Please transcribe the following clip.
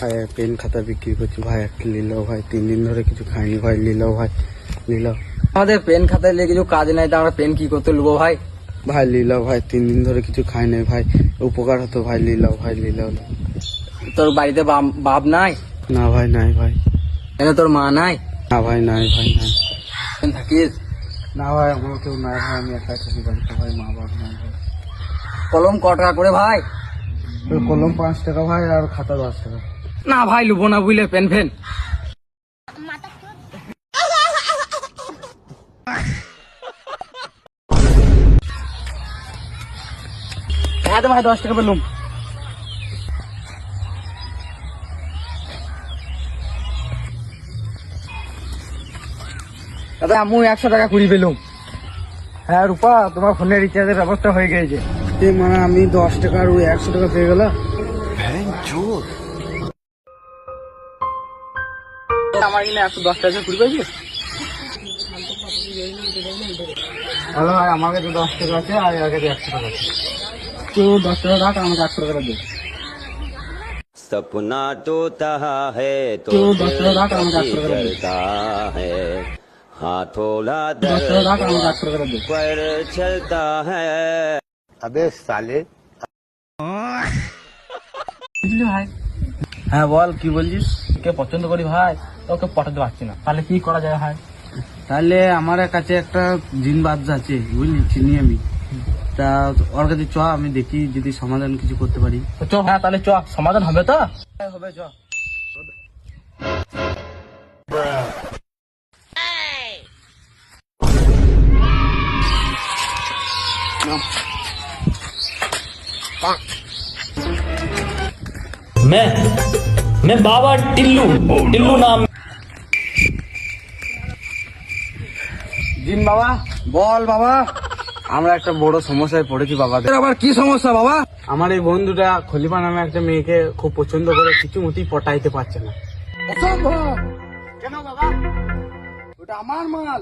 ভাই পেন খাতা বিক্রি করছি ভাই, একটা নিলাও ভাই, 3 দিন ধরে কিছু খাইনি ভাই, নিলাও ভাই, নিলাও। আমাদের পেন খাতায় নিয়ে কিছু কাজ নাই, তো আমরা পেন কি করতে নেবো ভাই? ভাই নিলাও ভাই, 3 দিন ধরে কিছু খাই নাই ভাই, উপকার হতো ভাই, নিলাও ভাই, নিলাও। তোর বাড়িতে বাপ নাই? না ভাই, নাই ভাই। এনে তোর মা নাই? না ভাই, নাই ভাই, নাই। থাকিস? না ভাই, আমার কেউ নাই ভাই, আমি একা থাকি বাড়িতে ভাই, মা বাপ নাই ভাই। কলম ক টাকা করে ভাই? কলম 5 টাকা ভাই, আর খাতা 10 টাকা। না ভাই, লুবো না বুঝলে, পেন ফেন। হ্যাঁ তো ভাই, 10 টাকা পেলুম। দাদা আমি 100 টাকা কুড়ি পেলুম। হ্যাঁ রূপা, তোমার ফোনের রিচার্জের ব্যবস্থা হয়ে গেছে। মানে আমি 10 টাকা আর 100 টাকা পেয়ে গেল। আমার কিনা 110 টাকা কুড়ি পেয়েছিস? হ্যালো ভাই, আমাকে তো 10 টাকা আছে, আর আগে 100 টাকা আছে। তুই 10 টাকা রাখ, আমাকে 100 টাকা দে। सपना टूटा है तो तो 10 টাকা রাখ, আমাকে 100 টাকা দে। चलता है हाथोला 10 টাকা রাখ, আমাকে 100 টাকা দে। पर चलता है। अबे साले। বুঝলি ভাই? হ্যাঁ বল, কি বলছিস? কে পছন্দ করি ভাই, তোকে পটাতে পারছি না, তাহলে কি করা যায় ভাই? তাহলে আমার কাছে একটা জিন বাদ আছে, বুঝলি, চিনি আমি। তা ওর কাছে চ, আমি দেখি যদি সমাধান কিছু করতে পারি। তো চ, হ্যাঁ তাহলে চ, সমাধান হবে তো? হবে, চ। मैं बाबा टिल्लू टिल्लू नाम। জিন বাবা, বল বাবা। আমরা একটা বড় সমস্যায় পড়েছি বাবা। আবার কি সমস্যা বাবা? আমার এই বন্ধুটা খলিফা নামে একটা মেয়েকে খুব পছন্দ করে, কিছু মতেই পটাইতে পারছে না। অসম্ভব। কেন বাবা? ওটা আমার মাল।